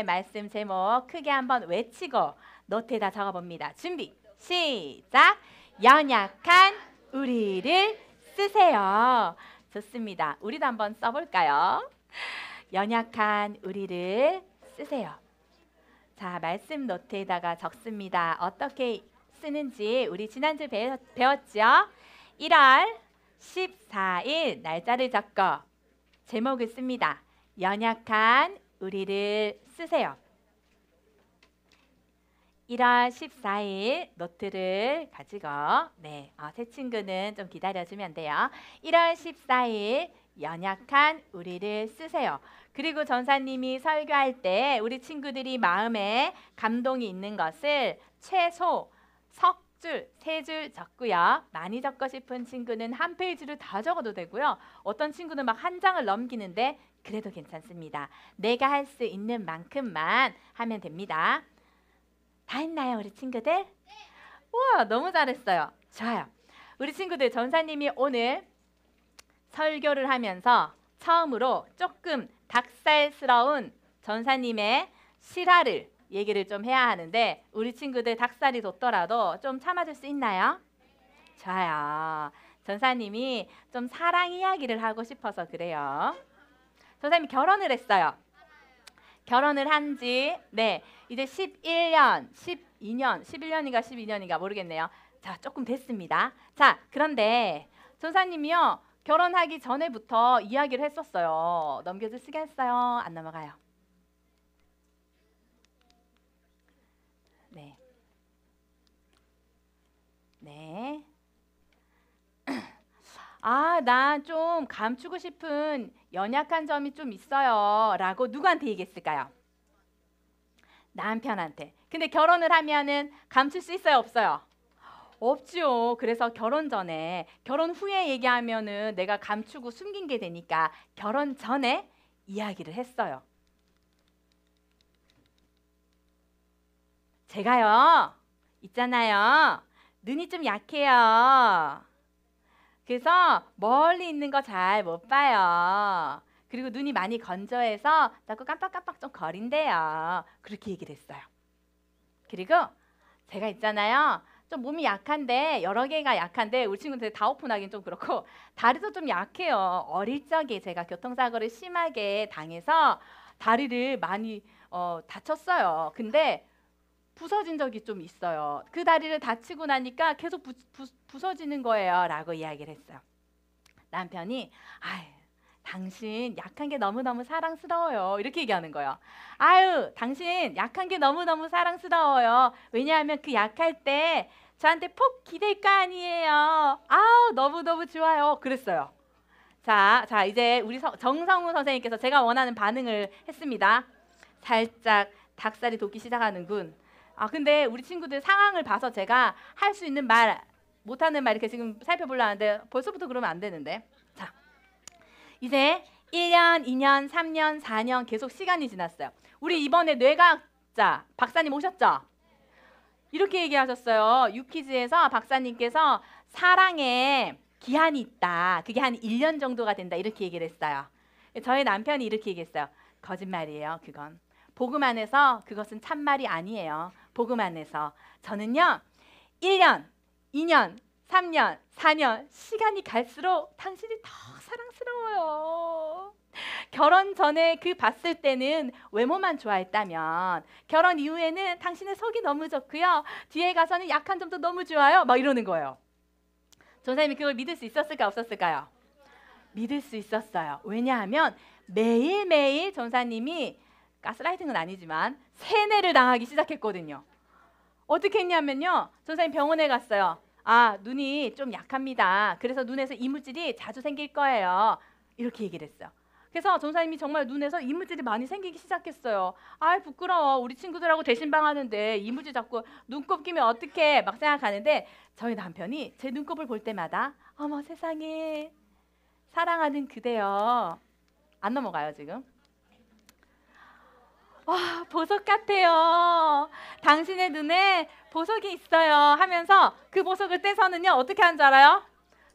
말씀 제목 크게 한번 외치고 노트에다 적어봅니다. 준비, 시작! 연약한 우리를 쓰세요. 좋습니다. 우리도 한번 써볼까요? 연약한 우리를 쓰세요. 자, 말씀 노트에다가 적습니다. 어떻게 쓰는지 우리 지난주 배웠죠? 1월 14일 날짜를 적고 제목을 씁니다. 연약한 우리를 쓰세요. 1월 14일 노트를 가지고 새 친구는 좀 기다려주면 돼요. 1월 14일 연약한 우리를 쓰세요. 그리고 전사님이 설교할 때 우리 친구들이 마음에 감동이 있는 것을 최소 석 줄, 3줄 적고요. 많이 적고 싶은 친구는 한 페이지를 다 적어도 되고요. 어떤 친구는 막 한 장을 넘기는데 그래도 괜찮습니다. 내가 할 수 있는 만큼만 하면 됩니다. 다 했나요, 우리 친구들? 네. 우와, 너무 잘했어요. 좋아요. 우리 친구들, 전사님이 오늘 설교를 하면서 처음으로 조금 닭살스러운 전사님의 실화를 얘기를 좀 해야 하는데 우리 친구들 닭살이 돋더라도 좀 참아줄 수 있나요? 좋아요. 전사님이 좀 사랑 이야기를 하고 싶어서 그래요. 전사님이 결혼을 했어요. 결혼을 한 지 이제 11년, 11년인가 12년인가 모르겠네요. 자, 조금 됐습니다. 자, 그런데 전사님이요. 결혼하기 전에부터 이야기를 했었어요. 넘겨주시겠어요? 안 넘어가요. 네. 아, 난 좀 감추고 싶은 연약한 점이 좀 있어요. 라고 누구한테 얘기했을까요? 남편한테. 근데 결혼을 하면은 감출 수 있어요? 없어요? 없죠. 그래서 결혼 전에, 결혼 후에 얘기하면은 내가 감추고 숨긴 게 되니까 결혼 전에 이야기를 했어요. 제가요, 있잖아요. 눈이 좀 약해요. 그래서 멀리 있는 거 잘 못 봐요. 그리고 눈이 많이 건조해서 자꾸 깜빡깜빡 좀 거린대요. 그렇게 얘기를 했어요. 그리고 제가 있잖아요. 좀 몸이 약한데 여러 개가 약한데 우리 친구들 다 오픈하기는 좀 그렇고 다리도 좀 약해요. 어릴 적에 제가 교통사고를 심하게 당해서 다리를 많이 다쳤어요. 근데 부서진 적이 좀 있어요. 그 다리를 다치고 나니까 계속 부서지는 거예요. 라고 이야기를 했어요. 남편이 아유, 당신 약한 게 너무너무 사랑스러워요. 이렇게 얘기하는 거예요. 아유, 당신 약한 게 너무너무 사랑스러워요. 왜냐하면 그 약할 때 저한테 폭 기댈 거 아니에요. 아우, 너무너무 좋아요. 그랬어요. 자, 이제 우리 정성우 선생님께서 제가 원하는 반응을 했습니다. 살짝 닭살이 돋기 시작하는군. 아, 근데 우리 친구들 상황을 봐서 제가 할 수 있는 말, 못하는 말 이렇게 지금 살펴보려는데 벌써부터 그러면 안 되는데. 자, 이제 1년, 2년, 3년, 4년 계속 시간이 지났어요. 우리 이번에 뇌과학자 박사님 오셨죠? 이렇게 얘기하셨어요. 유퀴즈에서 박사님께서 사랑에 기한이 있다. 그게 한 1년 정도가 된다. 이렇게 얘기를 했어요. 저희 남편이 이렇게 얘기했어요. 거짓말이에요, 그건. 복음 안에서 그것은 참말이 아니에요. 복음 안에서 저는요 1년, 2년, 3년, 4년 시간이 갈수록 당신이 더 사랑스러워요. 결혼 전에 그 봤을 때는 외모만 좋아했다면 결혼 이후에는 당신의 속이 너무 좋고요. 뒤에 가서는 약한 점도 너무 좋아요. 막 이러는 거예요. 전사님이 그걸 믿을 수 있었을까 없었을까요? 믿을 수 있었어요. 왜냐하면 매일매일 전사님이 가스라이팅은 아니지만 세뇌를 당하기 시작했거든요. 어떻게 했냐면요. 전사님 병원에 갔어요. 아, 눈이 좀 약합니다. 그래서 눈에서 이물질이 자주 생길 거예요. 이렇게 얘기를 했어요. 그래서 전사님이 정말 눈에서 이물질이 많이 생기기 시작했어요. 아, 부끄러워. 우리 친구들하고 대신방 하는데 이물질 자꾸 눈곱 끼면 어떡해 막 생각하는데 저희 남편이 제 눈곱을 볼 때마다 어머 세상에 사랑하는 그대여. 안 넘어가요 지금. 와, 보석 같아요. 당신의 눈에 보석이 있어요 하면서 그 보석을 떼서는요 어떻게 하는 줄 알아요?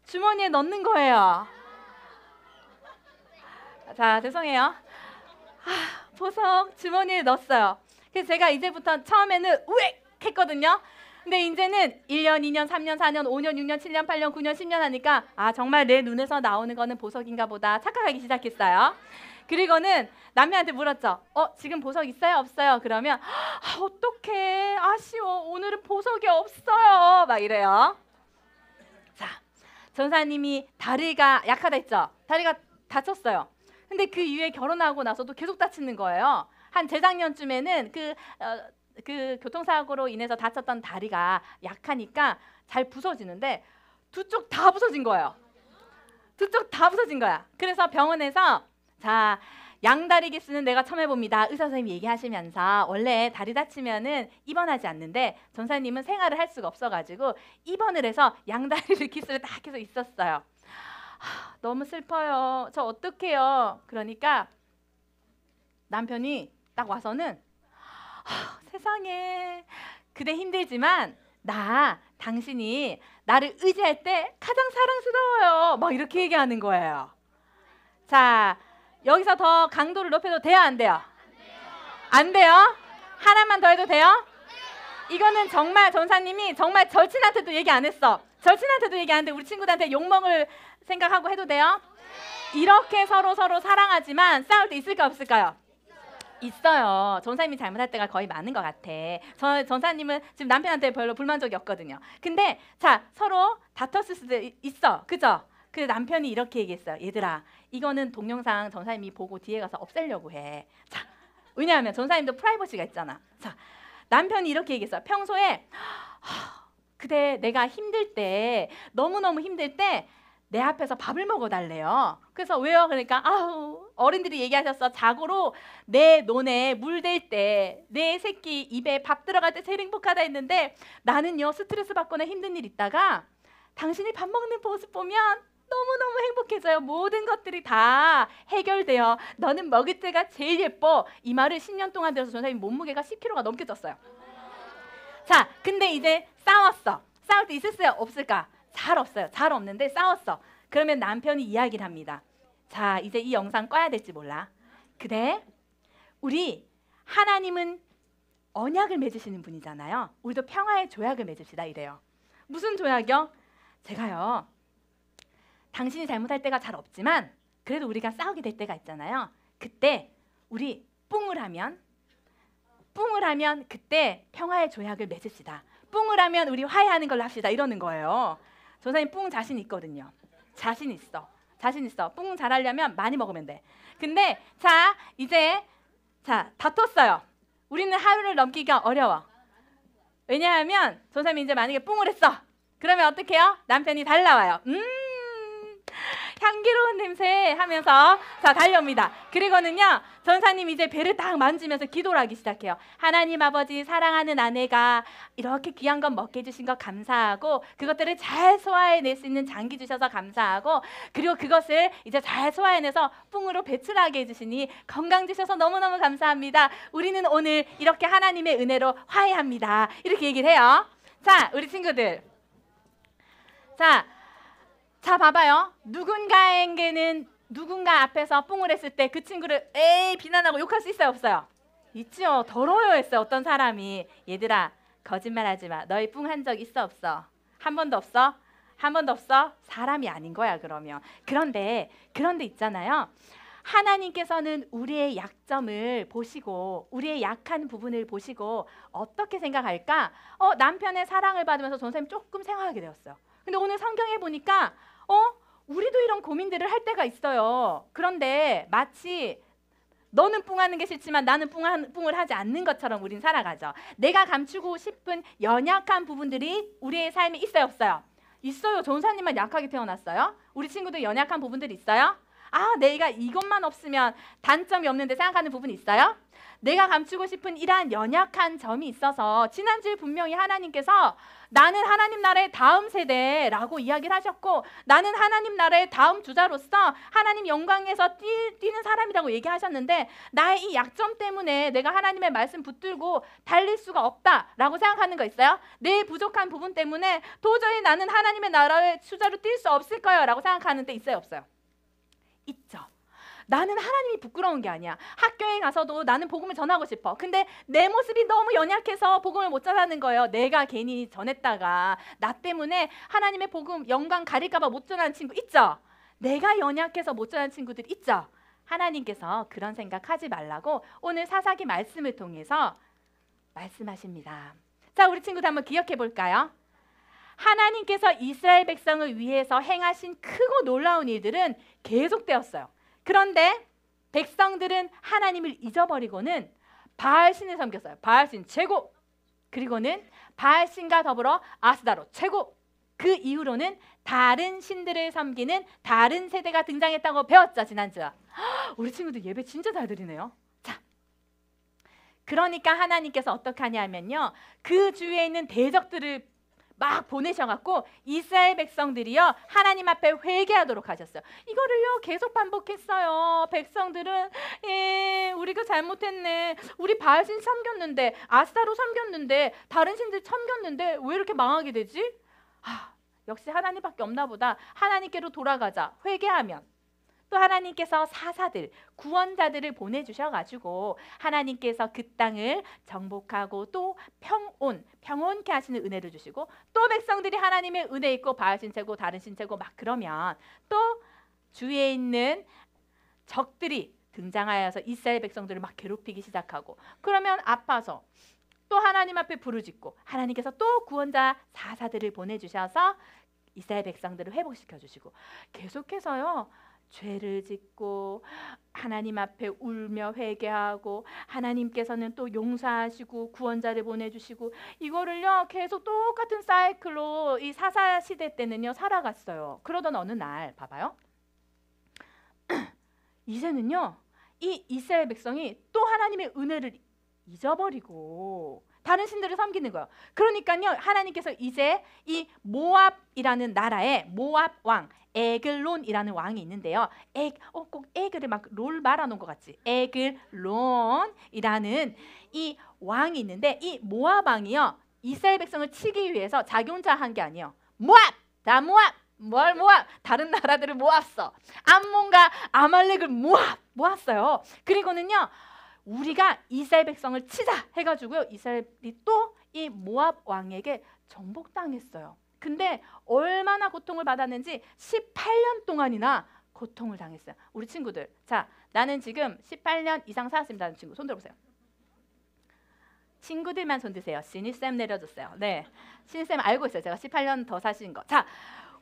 주머니에 넣는 거예요. 자, 죄송해요. 보석 주머니에 넣었어요. 그래서 제가 이제부터 처음에는 우엑 했거든요. 근데 이제는 1년, 2년, 3년, 4년, 5년, 6년, 7년, 8년, 9년, 10년 하니까 아 정말 내 눈에서 나오는 거는 보석인가 보다 착각하기 시작했어요. 그리고는 남편한테 물었죠. 지금 보석 있어요? 없어요? 그러면 어떡해 아쉬워 오늘은 보석이 없어요 막 이래요. 자, 전사님이 다리가 약하다 했죠. 다리가 다쳤어요. 근데 그 이후에 결혼하고 나서도 계속 다치는 거예요. 한 재작년쯤에는 그 교통사고로 인해서 다쳤던 다리가 약하니까 잘 부서지는데 두 쪽 다 부서진 거예요. 두 쪽 다 부서진 거야. 그래서 병원에서 자 양다리 기스는 내가 처음 해봅니다. 의사 선생님이 얘기하시면서 원래 다리 다치면은 입원하지 않는데 전사님은 생활을 할 수가 없어가지고 입원을 해서 양다리를 기스를 딱 해서 있었어요. 너무 슬퍼요. 저 어떡해요. 그러니까 남편이 딱 와서는 세상에 그대 힘들지만 당신이 나를 의지할 때 가장 사랑스러워요. 막 이렇게 얘기하는 거예요. 자 여기서 더 강도를 높여도 돼요? 안 돼요? 안 돼요? 하나만 더 해도 돼요? 이거는 정말 전사님이 정말 절친한테도 얘기 안 했어. 절친한테도 얘기 안 했는데 우리 친구들한테 욕먹을 생각하고 해도 돼요? 이렇게 서로 사랑하지만 싸울 때 있을까 없을까요? 있어요. 전사님이 잘못할 때가 거의 많은 것 같아. 전사님은 지금 남편한테 별로 불만족이 없거든요. 근데 자 서로 다퉜을 수도 있어. 그죠? 그 남편이 이렇게 얘기했어요. 얘들아 이거는 동영상 전사님이 보고 뒤에 가서 없애려고 해. 자 왜냐하면 전사님도 프라이버시가 있잖아. 자 남편이 이렇게 얘기했어요. 평소에 그대 내가 힘들 때 너무너무 힘들 때 내 앞에서 밥을 먹어달래요. 그래서 왜요? 그러니까 어른들이 얘기하셨어. 자고로 내 논에 물 댈 때 내 새끼 입에 밥 들어갈 때 제일 행복하다 했는데 나는요 스트레스 받거나 힘든 일 있다가 당신이 밥 먹는 모습 보면 너무너무 행복해져요. 모든 것들이 다 해결돼요. 너는 먹을 때가 제일 예뻐. 이 말을 10년 동안 들어서 전사님 몸무게가 10kg가 넘게 쪘어요. 자 근데 이제 싸웠어. 싸울 때 있었어요? 없을까? 잘 없어요. 잘 없는데 싸웠어. 그러면 남편이 이야기를 합니다. 자 이제 이 영상 꺼야 될지 몰라. 그래 우리 하나님은 언약을 맺으시는 분이잖아요. 우리도 평화의 조약을 맺읍시다 이래요. 무슨 조약이요? 제가요 당신이 잘못할 때가 잘 없지만 그래도 우리가 싸우게 될 때가 있잖아요. 그때 우리 뿡을 하면 그때 평화의 조약을 맺읍시다. 뿡을 하면 우리 화해하는 걸로 합시다 이러는 거예요. 전사님 뿡 자신 있거든요. 자신 있어. 뿡 잘하려면 많이 먹으면 돼. 근데 자 이제 다퉜어요. 우리는 하루를 넘기기가 어려워. 왜냐하면 전사님이 이제 만약에 뿡을 했어. 그러면 어떻게 해요? 남편이 달라와요. 향기로운 냄새 하면서 자 달려옵니다. 그리고는요 전사님 이제 배를 딱 만지면서 기도를 하기 시작해요. 하나님 아버지 사랑하는 아내가 이렇게 귀한 것 먹게 해주신 것 감사하고 그것들을 잘 소화해낼 수 있는 장기 주셔서 감사하고 그리고 그것을 이제 잘 소화해내서 뿡으로 배출하게 해주시니 건강 주셔서 너무너무 감사합니다. 우리는 오늘 이렇게 하나님의 은혜로 화해합니다. 이렇게 얘기를 해요. 자 우리 친구들 자 봐봐요. 누군가 앞에서 뿡을 했을 때 그 친구를 에이 비난하고 욕할 수 있어요 없어요? 있죠. 더러워요 했어요. 어떤 사람이 얘들아 거짓말하지 마. 너희 뿡 한 적 있어 없어? 한 번도 없어? 한 번도 없어? 사람이 아닌 거야 그러면. 그런데 있잖아요. 하나님께서는 우리의 약점을 보시고 우리의 약한 부분을 보시고 어떻게 생각할까? 남편의 사랑을 받으면서 전사님 조금 생각하게 되었어요. 근데 오늘 성경에 보니까 우리도 이런 고민들을 할 때가 있어요. 그런데 마치 너는 뿡하는 게 싫지만 나는 뿡을 하지 않는 것처럼 우린 살아가죠. 내가 감추고 싶은 연약한 부분들이 우리의 삶에 있어요 없어요? 있어요. 전사님만 약하게 태어났어요? 우리 친구들 연약한 부분들이 있어요? 내가 이것만 없으면 단점이 없는데 생각하는 부분이 있어요? 내가 감추고 싶은 이러한 연약한 점이 있어서 지난주에 분명히 하나님께서 나는 하나님 나라의 다음 세대라고 이야기를 하셨고 나는 하나님 나라의 다음 주자로서 하나님 영광에서 뛰는 사람이라고 얘기하셨는데 나의 이 약점 때문에 내가 하나님의 말씀 붙들고 달릴 수가 없다라고 생각하는 거 있어요? 내 부족한 부분 때문에 도저히 나는 하나님의 나라의 주자로 뛸 수 없을 거예요 라고 생각하는 데 있어요 없어요? 있죠. 나는 하나님이 부끄러운 게 아니야. 학교에 가서도 나는 복음을 전하고 싶어. 근데 내 모습이 너무 연약해서 복음을 못 전하는 거예요. 내가 괜히 전했다가 나 때문에 하나님의 복음 영광 가릴까 봐 못 전하는 친구 있죠? 내가 연약해서 못 전하는 친구들 있죠? 하나님께서 그런 생각하지 말라고 오늘 사사기 말씀을 통해서 말씀하십니다. 자, 우리 친구들 한번 기억해 볼까요? 하나님께서 이스라엘 백성을 위해서 행하신 크고 놀라운 일들은 계속되었어요. 그런데 백성들은 하나님을 잊어버리고는 바알신을 섬겼어요. 바알신 최고. 그리고는 바알신과 더불어 아스다로 최고. 그 이후로는 다른 신들을 섬기는 다른 세대가 등장했다고 배웠죠, 지난주. 우리 친구들 예배 진짜 잘 드리네요. 자, 그러니까 하나님께서 어떻게 하냐면요, 그 주위에 있는 대적들을 막 보내셔갖고 이스라엘 백성들이요 하나님 앞에 회개하도록 하셨어요. 이거를요 계속 반복했어요. 백성들은 우리가 잘못했네. 우리 바알신 섬겼는데, 아스타로 섬겼는데, 다른 신들 섬겼는데 왜 이렇게 망하게 되지? 역시 하나님밖에 없나 보다. 하나님께로 돌아가자. 회개하면 또 하나님께서 사사들, 구원자들을 보내주셔가지고 하나님께서 그 땅을 정복하고 또 평온케 하시는 은혜를 주시고, 또 백성들이 하나님의 은혜 있고 바알신 최고, 다른 신 최고 막 그러면 또 주위에 있는 적들이 등장하여서 이스라엘 백성들을 막 괴롭히기 시작하고, 그러면 아파서 또 하나님 앞에 부르짖고 하나님께서 또 구원자 사사들을 보내주셔서 이스라엘 백성들을 회복시켜 주시고, 계속해서요 죄를 짓고 하나님 앞에 울며 회개하고 하나님께서는 또 용서하시고 구원자를 보내주시고, 이거를요 계속 똑같은 사이클로 이 사사 시대 때는요 살아갔어요. 그러던 어느 날 봐봐요. 이제는요 이 이스라엘 백성이 또 하나님의 은혜를 잊어버리고 다른 신들을 섬기는 거예요. 그러니까요 하나님께서 이제 이 모압이라는 나라의 모압 왕 에글론이라는 왕이 있는데요. 꼭 에글을 막 롤 말아놓은 것 같지? 에글론이라는 이 왕이 있는데, 이 모압 왕이요 이스라엘 백성을 치기 위해서 자기 혼자 한 게 아니에요. 모압! 다 모압! 뭘 모압? 다른 나라들을 모았어. 암몬과 아말렉을 모았어요. 그리고는요 우리가 이스라엘 백성을 치자 해가지고요 이스라엘이 또 이 모압 왕에게 정복당했어요. 근데 얼마나 고통을 받았는지 18년 동안이나 고통을 당했어요. 우리 친구들, 자, 나는 지금 18년 이상 살았습니다 하는 친구 손 들어보세요. 친구들만 손 드세요. 신이쌤 내려줬어요. 네, 신이쌤 알고 있어요. 제가 18년 더 사신 거. 자,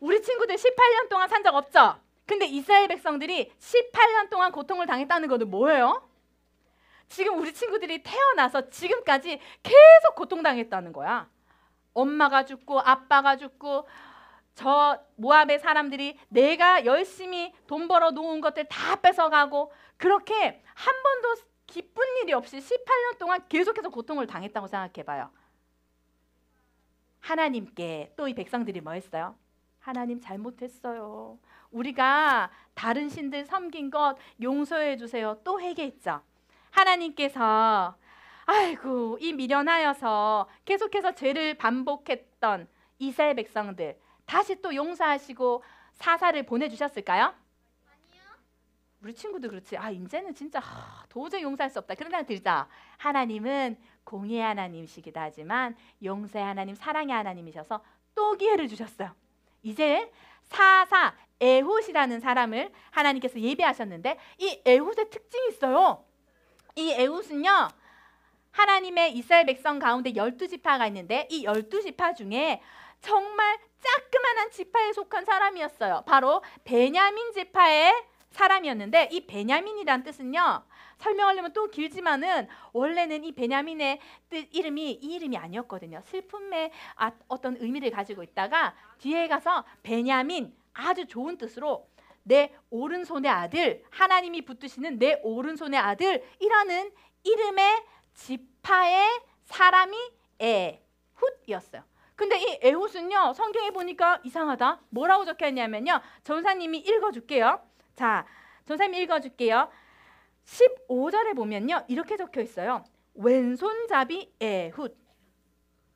우리 친구들 18년 동안 산 적 없죠? 근데 이스라엘 백성들이 18년 동안 고통을 당했다는 것은 뭐예요? 지금 우리 친구들이 태어나서 지금까지 계속 고통당했다는 거야. 엄마가 죽고 아빠가 죽고 저 모압의 사람들이 내가 열심히 돈 벌어 놓은 것들 다 뺏어가고, 그렇게 한 번도 기쁜 일이 없이 18년 동안 계속해서 고통을 당했다고 생각해봐요. 하나님께 또 이 백성들이 뭐 했어요? 하나님 잘못했어요. 우리가 다른 신들 섬긴 것 용서해 주세요. 또 회개했죠. 하나님께서 아이고 이 미련하여서 계속해서 죄를 반복했던 이스라엘 백성들 다시 또 용서하시고 사사를 보내주셨을까요? 아니요. 우리 친구도 그렇지. 이제는 진짜 도저히 용서할 수 없다 그런 생각 들자. 하나님은 공의의 하나님이시기도 하지만 용서의 하나님, 사랑의 하나님이셔서 또 기회를 주셨어요. 이제 사사 에훗이라는 사람을 하나님께서 예비하셨는데, 이 에훗의 특징이 있어요. 이 에훗은요 하나님의 이스라엘 백성 가운데 12지파가 있는데, 이 12지파 중에 정말 짜그만한 지파에 속한 사람이었어요. 바로 베냐민 지파의 사람이었는데, 이 베냐민이란 뜻은요 설명하려면 또 길지만은 원래는 이 베냐민의 이름이 이 이름이 아니었거든요. 슬픔의 어떤 의미를 가지고 있다가 뒤에 가서 베냐민, 아주 좋은 뜻으로 내 오른손의 아들, 하나님이 붙드시는 내 오른손의 아들이라는 이름의 지파의 사람이 에훗이었어요. 근데 이 에훗은요 성경에 보니까 이상하다. 뭐라고 적혀있냐면요, 전사님이 읽어줄게요. 자, 전사님이 읽어줄게요. 15절에 보면요 이렇게 적혀있어요. 왼손잡이 에훗.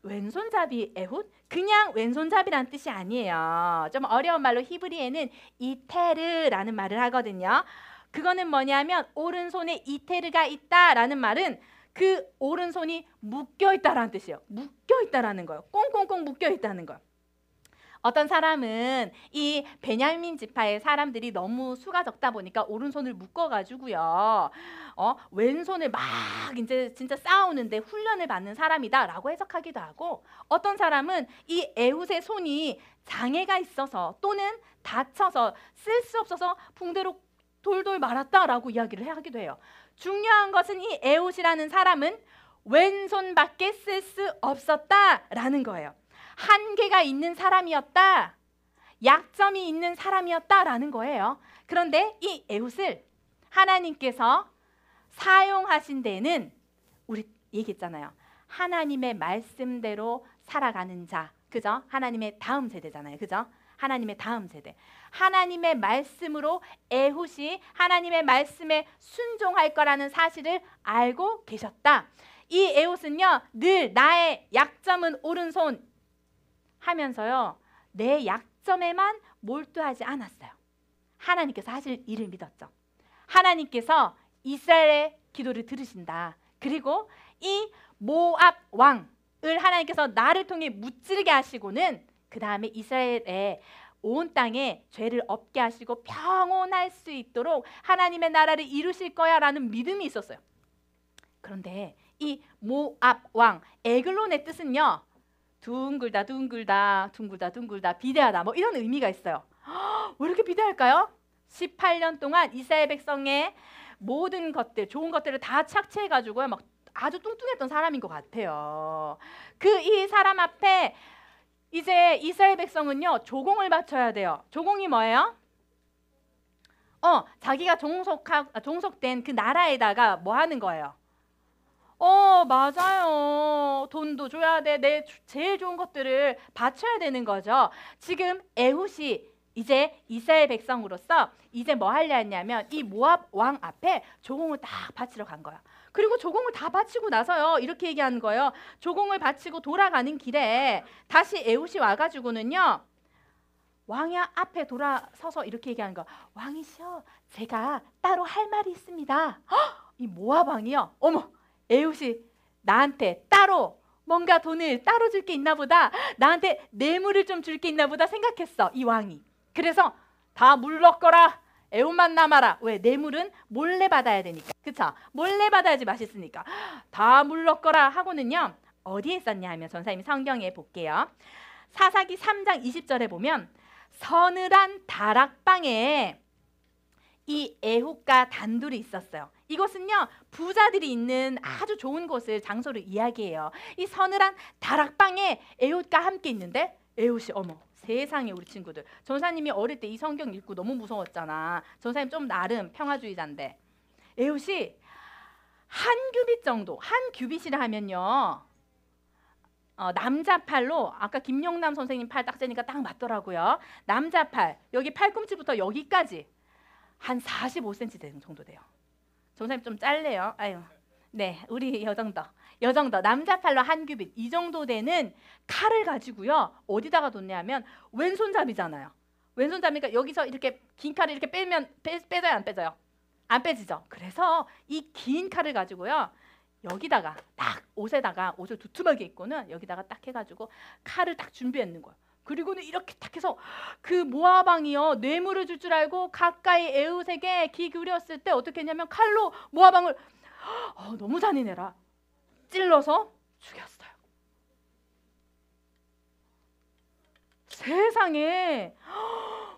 왼손잡이 에훗? 그냥 왼손잡이라는 뜻이 아니에요. 좀 어려운 말로 히브리에는 이테르라는 말을 하거든요. 그거는 뭐냐면 오른손에 이테르가 있다라는 말은 그 오른손이 묶여 있다라는 뜻이에요. 묶여 있다라는 거예요. 꽁꽁꽁 묶여 있다는 거예요. 어떤 사람은 이 베냐민 지파의 사람들이 너무 수가 적다 보니까 오른손을 묶어가지고요, 왼손을 막 이제 진짜 싸우는데 훈련을 받는 사람이다라고 해석하기도 하고, 어떤 사람은 이 에훗의 손이 장애가 있어서 또는 다쳐서 쓸 수 없어서 붕대로 돌돌 말았다라고 이야기를 하기도 해요. 중요한 것은 이 에훗이라는 사람은 왼손밖에 쓸 수 없었다라는 거예요. 한계가 있는 사람이었다, 약점이 있는 사람이었다라는 거예요. 그런데 이 에훗을 하나님께서 사용하신 데는 우리 얘기했잖아요. 하나님의 말씀대로 살아가는 자, 그죠? 하나님의 다음 세대잖아요, 그죠? 하나님의 다음 세대. 하나님의 말씀으로 에훗이 하나님의 말씀에 순종할 거라는 사실을 알고 계셨다. 이 에훗은요, 늘 나의 약점은 오른손 하면서요, 내 약점에만 몰두하지 않았어요. 하나님께서 하실 일을 믿었죠. 하나님께서 이스라엘의 기도를 들으신다. 그리고 이 모압 왕을 하나님께서 나를 통해 무찌르게 하시고는 그 다음에 이스라엘의 온 땅에 죄를 없게 하시고 평온할 수 있도록 하나님의 나라를 이루실 거야 라는 믿음이 있었어요. 그런데 이 모압 왕 에글론의 뜻은요, 둥글다 둥글다 둥글다 둥글다 비대하다, 뭐 이런 의미가 있어요. 왜 이렇게 비대할까요? 18년 동안 이스라엘 백성의 모든 것들, 좋은 것들을 다 착취해가지고요, 막 아주 뚱뚱했던 사람인 것 같아요. 이 사람 앞에 이제 이스라엘 백성은요, 조공을 바쳐야 돼요. 조공이 뭐예요? 자기가 종속된 그 나라에다가 뭐 하는 거예요? 맞아요. 돈도 줘야 돼. 내 제일 좋은 것들을 바쳐야 되는 거죠. 지금 에훗이 이제 이스라엘 백성으로서 이제 뭐 하려 했냐면 이 모압 왕 앞에 조공을 딱 바치러 간 거야. 그리고 조공을 다 바치고 나서요, 이렇게 얘기하는 거예요. 조공을 바치고 돌아가는 길에 다시 에훗이 와가지고는요, 왕이 앞에 돌아서서 이렇게 얘기하는 거야. 왕이시여, 제가 따로 할 말이 있습니다. 이 모압 왕이요, 어머, 에훗이 나한테 따로 뭔가 돈을 따로 줄 게 있나 보다, 나한테 뇌물을 좀 줄 게 있나 보다 생각했어, 이 왕이. 그래서 다 물러거라, 에훗만 남아라. 왜? 뇌물은 몰래 받아야 되니까, 그쵸? 몰래 받아야지 맛있으니까. 다 물러거라 하고는요, 어디에 있었냐 하면 전사님이 성경에 볼게요. 사사기 3장 20절에 보면 서늘한 다락방에 이 에훗과 단둘이 있었어요. 이곳은요, 부자들이 있는 아주 좋은 곳을, 장소를 이야기해요. 이 서늘한 다락방에 에훗과 함께 있는데, 에훗이 어머 세상에, 우리 친구들, 전사님이 어릴 때 이 성경 읽고 너무 무서웠잖아. 전사님 좀 나름 평화주의자인데, 에훗이 한 규빗 정도, 한 규빗이라 하면요, 남자 팔로, 아까 김용남 선생님 팔 딱 재니까 딱 맞더라고요. 남자 팔, 여기 팔꿈치부터 여기까지 한 45cm 되는 정도 돼요. 전사님 좀 짧네요. 아유, 네, 우리 요 정도 남자 팔로 한 규빗 이 정도 되는 칼을 가지고요, 어디다가 뒀냐면 왼손잡이잖아요. 왼손잡이니까 여기서 이렇게 긴 칼을 이렇게 빼면 빼져요, 안 빼져요? 안 빼지죠. 그래서 이 긴 칼을 가지고요, 여기다가 딱 옷을 두툼하게 입고는 여기다가 딱 해가지고 칼을 딱 준비했는 거예요. 그리고는 이렇게 딱 해서 그 모압 왕이요, 뇌물을 줄 줄 알고 가까이 에훗에게 귀 기울였을 때 어떻게 했냐면 칼로 모압 왕을 너무 잔인해라 찔러서 죽였어요. 세상에,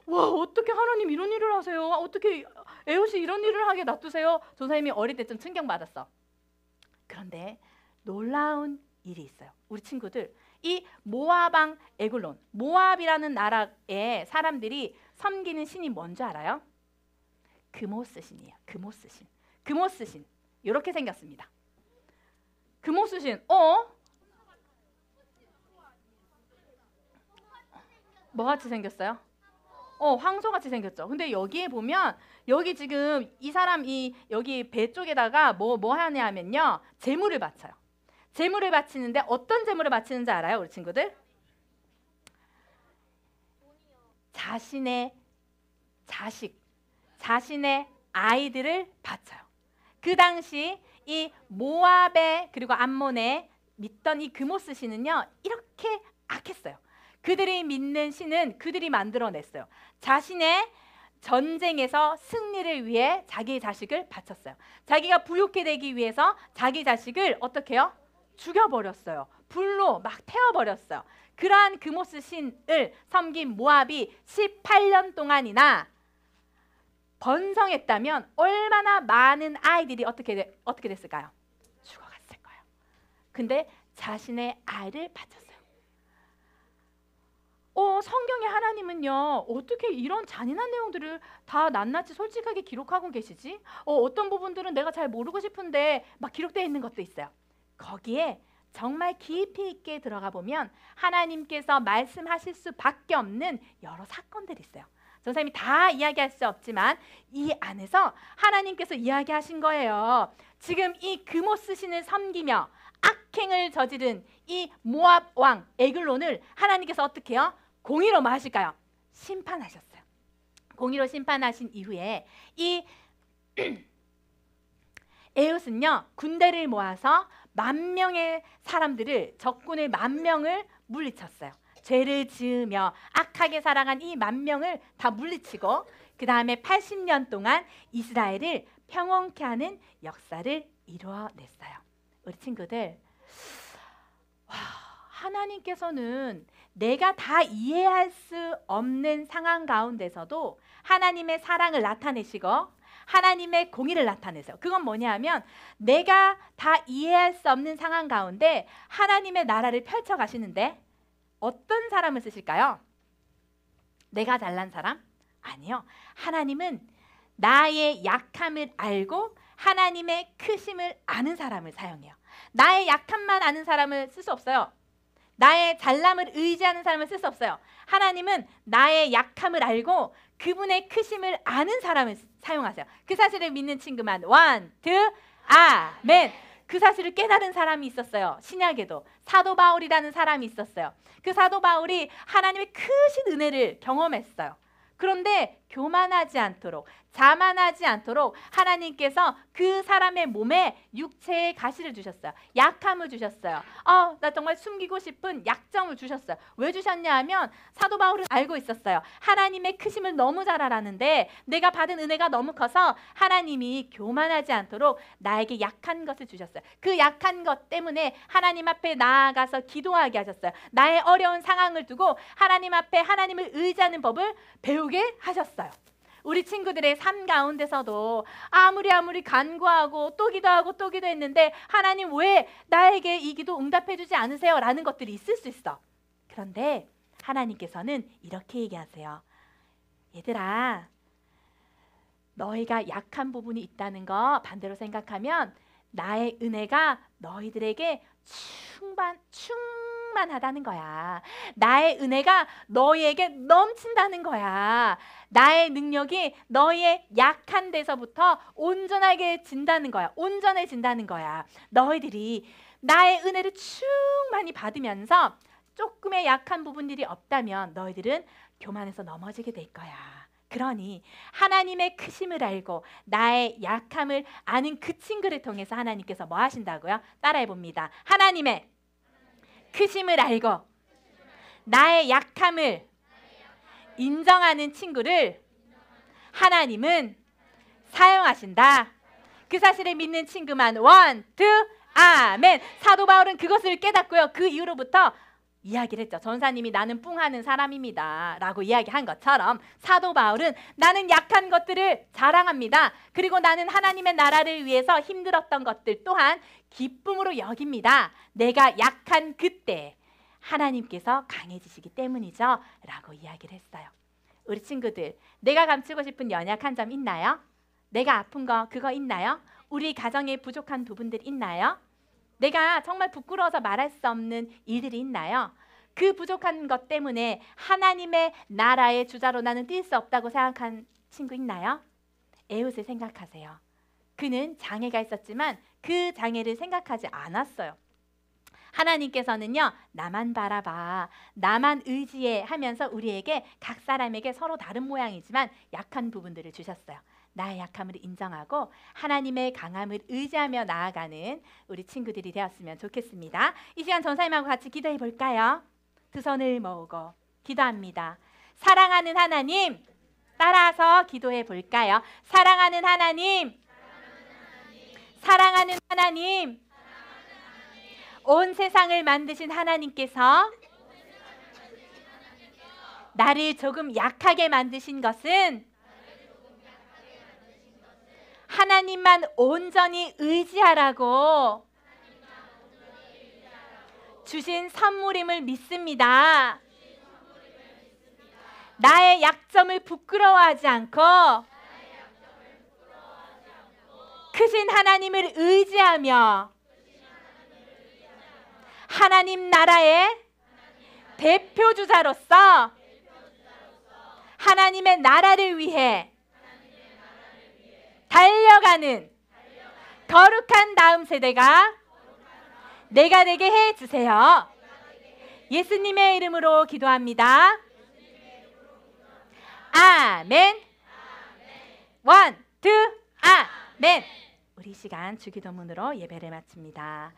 와, 어떻게 하나님 이런 일을 하세요? 어떻게 에훗이 이런 일을 하게 놔두세요? 전사님이 어릴 때 좀 충격받았어. 그런데 놀라운 일이 있어요. 우리 친구들, 이 모압 왕 에글론, 모압이라는 나라의 사람들이 섬기는 신이 뭔지 알아요? 그모스 신이에요. 그모스 신. 그모스 신. 이렇게 생겼습니다. 그모스 신. 뭐같이 생겼어요? 황소같이 생겼죠. 근데 여기에 보면, 여기 지금 이 사람이 여기 배 쪽에다가 뭐 하냐 하면요, 제물을 바쳐요. 제물을 바치는데 어떤 제물을 바치는지 알아요, 우리 친구들? 자신의 자식, 자신의 아이들을 바쳐요. 그 당시 이 모압의 그리고 암몬의 믿던 이 그모스 신은요, 이렇게 악했어요. 그들이 믿는 신은 그들이 만들어냈어요. 자신의 전쟁에서 승리를 위해 자기의 자식을 바쳤어요. 자기가 부욕해 되기 위해서 자기 자식을 어떻게 해요? 죽여버렸어요. 불로 막 태워버렸어요. 그러한 그모스 신을 섬긴 모압이 18년 동안이나 번성했다면 얼마나 많은 아이들이 어떻게 됐을까요? 죽어갔을 거예요. 근데 자신의 아이를 바쳤어요. 성경의 하나님은요, 어떻게 이런 잔인한 내용들을 다 낱낱이 솔직하게 기록하고 계시지? 어떤 부분들은 내가 잘 모르고 싶은데 막 기록되어 있는 것도 있어요. 거기에 정말 깊이 있게 들어가 보면 하나님께서 말씀하실 수밖에 없는 여러 사건들이 있어요. 전사님이 다 이야기할 수 없지만 이 안에서 하나님께서 이야기하신 거예요. 지금 이 그모스 신을 섬기며 악행을 저지른 이 모압 왕 에글론을 하나님께서 어떻게 해요? 공의로 뭐 하실까요? 심판하셨어요. 공의로 심판하신 이후에 이 에훗은요, 군대를 모아서 10,000명의 사람들을, 적군의 10,000명을 물리쳤어요. 죄를 지으며 악하게 살아간 이 10,000명을 다 물리치고 그 다음에 80년 동안 이스라엘을 평온케 하는 역사를 이루어냈어요. 우리 친구들, 하나님께서는 내가 다 이해할 수 없는 상황 가운데서도 하나님의 사랑을 나타내시고 하나님의 공의를 나타내세요. 그건 뭐냐 하면 내가 다 이해할 수 없는 상황 가운데 하나님의 나라를 펼쳐 가시는데 어떤 사람을 쓰실까요? 내가 잘난 사람? 아니요. 하나님은 나의 약함을 알고 하나님의 크심을 아는 사람을 사용해요. 나의 약함만 아는 사람을 쓸 수 없어요. 나의 잘남을 의지하는 사람을 쓸 수 없어요. 하나님은 나의 약함을 알고 그분의 크심을 아는 사람을 사용하세요. 그 사실을 믿는 친구만 원, 투, 아멘. 그 사실을 깨달은 사람이 있었어요. 신약에도 사도 바울이라는 사람이 있었어요. 그 사도 바울이 하나님의 크신 은혜를 경험했어요. 그런데 교만하지 않도록, 자만하지 않도록 하나님께서 그 사람의 몸에 육체의 가시를 주셨어요. 약함을 주셨어요. 나 정말 숨기고 싶은 약점을 주셨어요. 왜 주셨냐 하면 사도 바울은 알고 있었어요. 하나님의 크심을 너무 잘 알았는데 내가 받은 은혜가 너무 커서 하나님이 교만하지 않도록 나에게 약한 것을 주셨어요. 그 약한 것 때문에 하나님 앞에 나아가서 기도하게 하셨어요. 나의 어려운 상황을 두고 하나님 앞에 하나님을 의지하는 법을 배우게 하셨어요. 우리 친구들의 삶 가운데서도 아무리 간구하고 또 기도하고 또 기도했는데 하나님 왜 나에게 이 기도 응답해 주지 않으세요? 라는 것들이 있을 수 있어. 그런데 하나님께서는 이렇게 얘기하세요. 얘들아, 너희가 약한 부분이 있다는 거 반대로 생각하면 나의 은혜가 너희들에게 충만하다는 거야. 나의 은혜가 너희에게 넘친다는 거야. 나의 능력이 너희의 약한 데서부터 온전해진다는 거야. 너희들이 나의 은혜를 충만히 받으면서 조금의 약한 부분들이 없다면 너희들은 교만해서 넘어지게 될 거야. 그러니 하나님의 크심을 알고 나의 약함을 아는 그 친구를 통해서 하나님께서 뭐 하신다고요? 따라해 봅니다. 하나님의 크심을 알고 나의 약함을 인정하는 친구를 하나님은 사용하신다. 그 사실을 믿는 친구만 원, 투, 아멘. 사도 바울은 그것을 깨닫고요. 그 이후로부터 이야기를 했죠. 전사님이 나는 뿡하는 사람입니다 라고 이야기한 것처럼 사도 바울은 나는 약한 것들을 자랑합니다. 그리고 나는 하나님의 나라를 위해서 힘들었던 것들 또한 기쁨으로 여깁니다. 내가 약한 그때 하나님께서 강해지시기 때문이죠 라고 이야기를 했어요. 우리 친구들, 내가 감추고 싶은 연약한 점 있나요? 내가 아픈 거 그거 있나요? 우리 가정에 부족한 부분들 있나요? 내가 정말 부끄러워서 말할 수 없는 일들이 있나요? 그 부족한 것 때문에 하나님의 나라의 주자로 나는 뛸 수 없다고 생각한 친구 있나요? 에훗을 생각하세요. 그는 장애가 있었지만 그 장애를 생각하지 않았어요. 하나님께서는요, 나만 바라봐, 나만 의지해 하면서 우리에게 각 사람에게 서로 다른 모양이지만 약한 부분들을 주셨어요. 나의 약함을 인정하고 하나님의 강함을 의지하며 나아가는 우리 친구들이 되었으면 좋겠습니다. 이 시간 전사님하고 같이 기도해 볼까요? 두 손을 모으고 기도합니다. 사랑하는 하나님, 따라서 기도해 볼까요? 사랑하는 하나님, 사랑하는 하나님, 온 세상을 만드신 하나님께서 나를 조금 약하게 만드신 것은 하나님만 온전히 의지하라고 주신 선물임을 믿습니다. 나의 약점을 부끄러워하지 않고 크신 하나님을 의지하며 하나님 나라의 대표주자로서 하나님의 나라를 위해 달려가는 거룩한 다음 세대가 내가 되게 해주세요. 예수님의 이름으로 기도합니다. 아멘. 원, 투, 아멘. 우리 시간 주기도문으로 예배를 마칩니다.